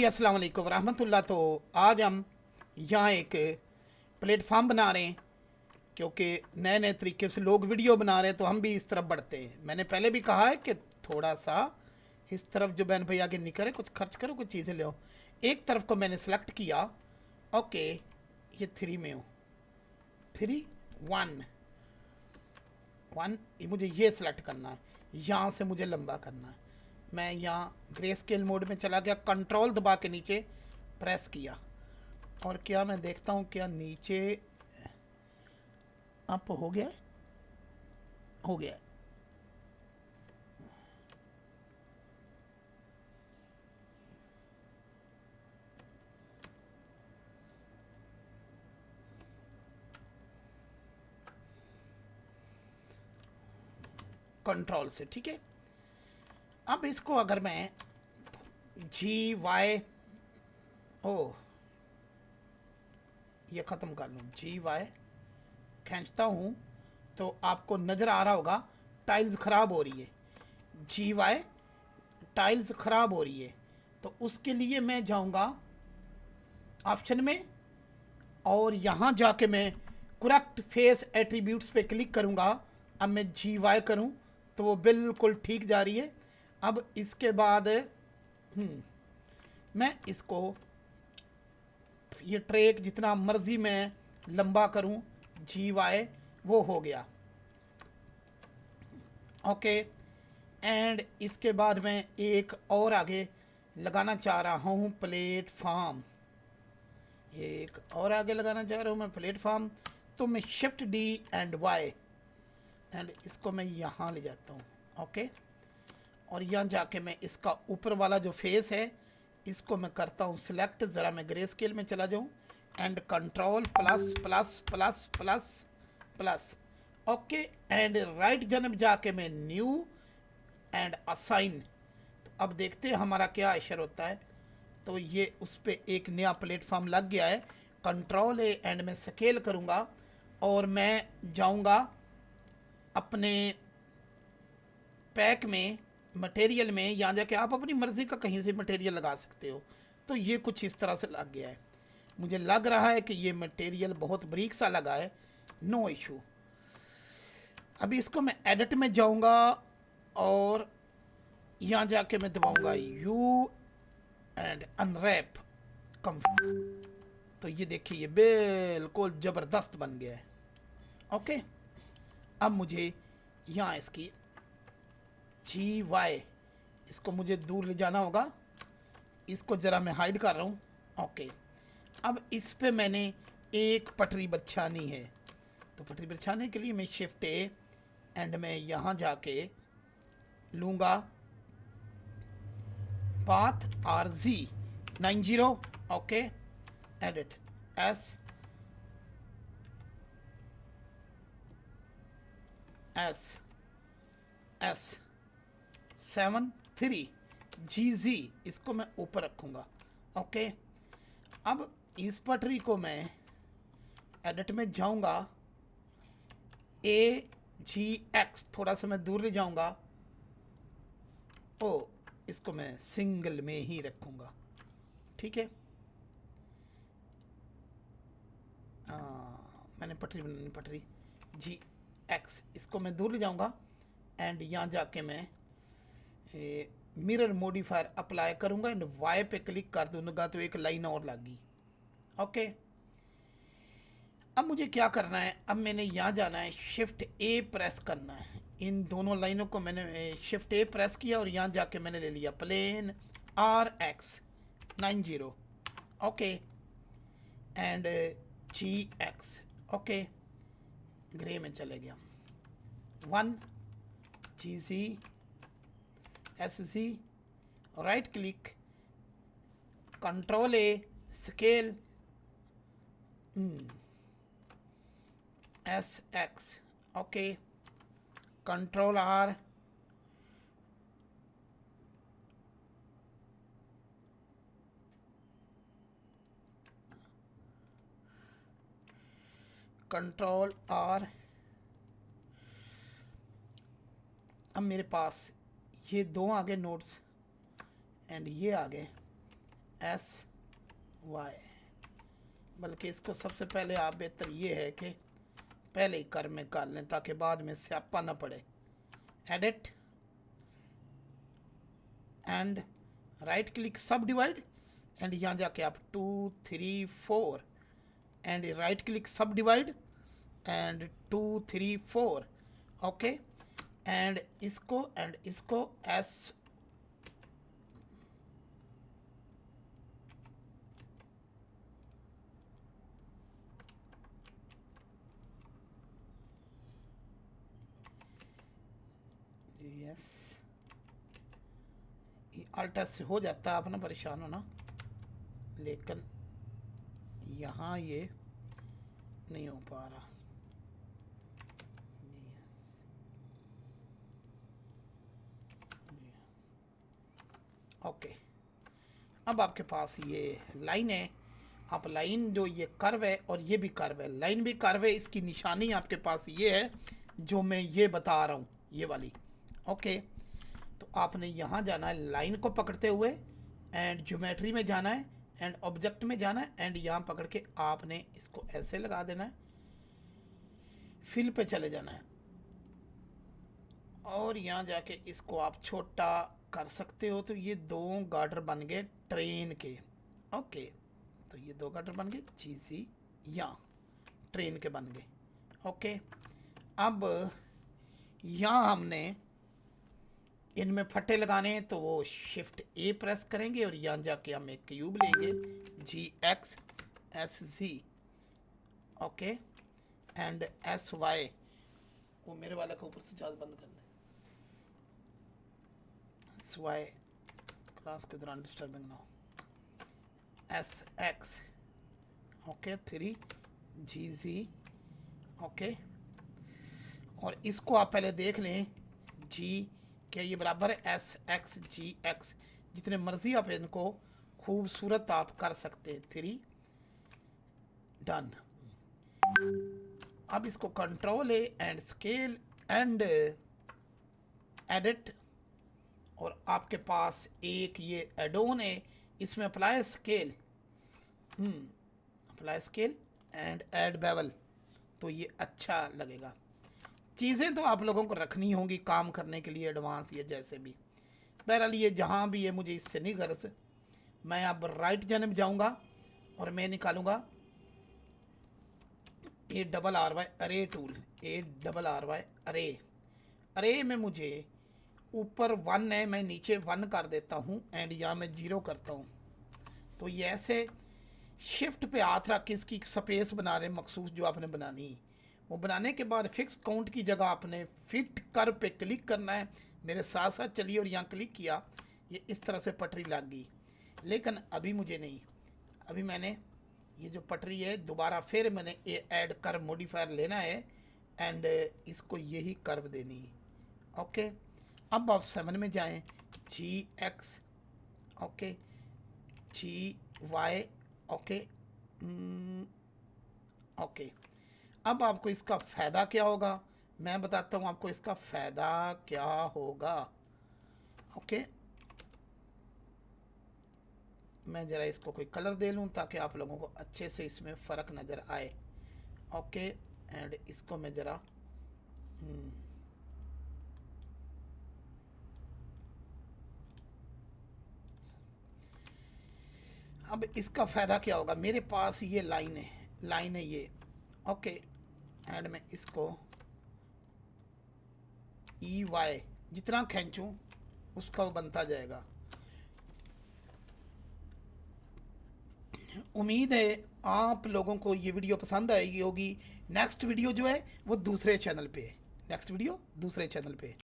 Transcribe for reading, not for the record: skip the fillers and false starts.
अस्सलाम वालेकुम रहमतुल्लाह। तो आज हम यहाँ एक प्लेटफॉर्म बना रहे हैं क्योंकि नए नए तरीके से लोग वीडियो बना रहे हैं, तो हम भी इस तरफ बढ़ते हैं। मैंने पहले भी कहा है कि थोड़ा सा इस तरफ जो बहन भाई आगे निकले, कुछ खर्च करो, कुछ चीज़ें ले आओ। एक तरफ को मैंने सेलेक्ट किया। ओके, ये थ्री में हूँ, थ्री वन वन, मुझे ये सिलेक्ट करना है, यहाँ से मुझे लंबा करना है। मैं यहाँ ग्रे स्केल मोड में चला गया, कंट्रोल दबा के नीचे प्रेस किया, और क्या मैं देखता हूँ क्या नीचे अप हो गया, हो गया। कंट्रोल से, ठीक है। अब इसको अगर मैं जी वाई, ओ ये ख़त्म कर लूँ, जी वाई खींचता हूँ तो आपको नज़र आ रहा होगा टाइल्स ख़राब हो रही है। जी वाई टाइल्स ख़राब हो रही है, तो उसके लिए मैं जाऊँगा ऑप्शन में, और यहाँ जाके मैं करेक्ट फेस एट्रीब्यूट्स पे क्लिक करूँगा। अब मैं जी वाई करूँ तो वो बिल्कुल ठीक जा रही है। अब इसके बाद मैं इसको ये ट्रैक जितना मर्ज़ी मैं लंबा करूँ, जी वाई वो हो गया। ओके, एंड इसके बाद मैं एक और आगे लगाना चाह रहा हूँ प्लेटफॉर्म, एक और आगे लगाना चाह रहा हूँ मैं प्लेटफॉर्म। तो मैं shift D and Y, and इसको मैं यहाँ ले जाता हूँ। ओके, और यहाँ जाके मैं इसका ऊपर वाला जो फेस है इसको मैं करता हूँ सिलेक्ट। ज़रा मैं ग्रे स्केल में चला जाऊँ, and control plus plus plus plus plus. Okay, and right जानब जाके मैं न्यू एंड असाइन। तो अब देखते हैं हमारा क्या इशर होता है। तो ये उस पर एक नया प्लेटफॉर्म लग गया है। कंट्रोल ए एंड मैं स्केल करूँगा, और मैं जाऊँगा अपने पैक में मटेरियल में, यहाँ जाके आप अपनी मर्ज़ी का कहीं से मटेरियल लगा सकते हो। तो ये कुछ इस तरह से लग गया है। मुझे लग रहा है कि ये मटेरियल बहुत बारीक सा लगा है, नो इशू। अभी इसको मैं एडिट में जाऊँगा, और यहाँ जाके मैं दबाऊँगा यू एंड अनरैप कम। तो ये देखिए ये बिल्कुल ज़बरदस्त बन गया है। ओके, अब मुझे यहाँ इसकी जी वाई, इसको मुझे दूर ले जाना होगा। इसको ज़रा मैं हाइड कर रहा हूँ। ओके, अब इस पे मैंने एक पटरी बिछानी है। तो पटरी बिछाने के लिए मैं शिफ्ट ए एंड मैं यहाँ जाके लूँगा path R G 90। Okay, edit S S S 73 जी जी, इसको मैं ऊपर रखूँगा। ओके, अब इस पटरी को मैं एडिट में जाऊँगा, ए जी एक्स, थोड़ा सा मैं दूर ले जाऊँगा। ओ, इसको मैं सिंगल में ही रखूँगा, ठीक है। मैंने पटरी बनानी, पटरी जी एक्स, इसको मैं दूर ले जाऊँगा, एंड यहाँ जाके मैं मिरर मॉडिफायर अप्लाई करूँगा, एंड वाई पे क्लिक कर दूँगा तो एक लाइन और लगी। ओके, अब मुझे क्या करना है, अब मैंने यहाँ जाना है, शिफ्ट ए प्रेस करना है। इन दोनों लाइनों को मैंने शिफ्ट ए प्रेस किया, और यहाँ जाके मैंने ले लिया plane R X 90। Okay, and G X. Okay, grey में चले गया, 1 G C S C, right click, control A, scale S X. Okay, control R, control R. अब मेरे पास ये दो आ गए नोड्स, एंड ये आ गए, एस वाई, बल्कि इसको सबसे पहले आप बेहतर ये है कि पहले ही कर्व में कर लें ताकि बाद में स्यापा ना पड़े। एडिट एंड राइट क्लिक सब डिवाइड, एंड यहाँ जाके आप 2 3 4 एंड राइट क्लिक सब डिवाइड एंड 2 3 4 ओके, एंड इसको एस यस, अल्टर से हो जाता है, आप ना परेशान हो ना, लेकिन यहाँ ये नहीं हो पा रहा। ओके, अब आपके पास ये लाइन है, आप लाइन जो ये कर्व है और ये भी कर्व है, लाइन भी कर्व है, इसकी निशानी आपके पास ये है जो मैं ये बता रहा हूँ, ये वाली। ओके, तो आपने यहाँ जाना है लाइन को पकड़ते हुए, एंड ज्योमेट्री में जाना है, एंड ऑब्जेक्ट में जाना है, एंड यहाँ पकड़ के आपने इसको ऐसे लगा देना है, फिल पे चले जाना है, और यहाँ जाके इसको आप छोटा कर सकते हो। तो ये 2 गार्डर बन गए ट्रेन के। ओके, तो ये 2 गार्डर बन गए जीसी, यहाँ ट्रेन के बन गए। ओके, अब यहाँ हमने इनमें फट्टे लगाने हैं, तो वो शिफ्ट ए प्रेस करेंगे और यहाँ जाके हम एक क्यूब लेंगे GXSZ। ओके, एंड SY, वो मेरे वाला के ऊपर से चार्ज बंद कर दे, SY क्लास के दौरान डिस्टर्बिंग ना हो, SX ओके 3 GZ। ओके, और इसको आप पहले देख लें जी क्या ये बराबर है SXGX, जितने मर्जी आप इनको खूबसूरत आप कर सकते हैं। 3 डन। अब इसको control A and scale and edit, और आपके पास एक ये एडोन है, इसमें apply scale, apply scale and add bevel, तो ये अच्छा लगेगा। चीज़ें तो आप लोगों को रखनी होंगी काम करने के लिए एडवांस, ये जैसे भी। बहरहाल ये जहाँ भी है मुझे इससे नहीं गर्ज, मैं अब राइट जानब जाऊँगा और मैं निकालूँगा ARRY अरे टूल, ARRY अरे। अरे में मुझे ऊपर 1 है, मैं नीचे 1 कर देता हूँ, एंड यहाँ मैं 0 करता हूँ। तो ये ऐसे शिफ्ट पे हाथ रख के इसकी स्पेस बना रहे मखसूस जो आपने बनानी, वो बनाने के बाद फिक्स काउंट की जगह आपने फिट कर पे क्लिक करना है। मेरे साथ साथ चलिए, और यहाँ क्लिक किया, ये इस तरह से पटरी लग गई। लेकिन अभी मुझे नहीं, अभी मैंने ये जो पटरी है दोबारा फिर मैंने ऐड कर मॉडिफायर लेना है, एंड इसको यही कर्व देनी है। ओके, अब आप 7 में जाएं, GX okay, GY okay, okay. अब आपको इसका फ़ायदा क्या होगा, मैं बताता हूँ आपको इसका फ़ायदा क्या होगा। ओके, मैं ज़रा इसको कोई कलर दे लूँ ताकि आप लोगों को अच्छे से इसमें फ़र्क नज़र आए। ओके, एंड इसको मैं ज़रा अब इसका फ़ायदा क्या होगा, मेरे पास ये लाइन है ये। ओके, एंड मैं इसको EY जितना खींचूं उसका वो बनता जाएगा। उम्मीद है आप लोगों को ये वीडियो पसंद आएगी होगी। नेक्स्ट वीडियो जो है वो दूसरे चैनल पे है, नेक्स्ट वीडियो दूसरे चैनल पे है।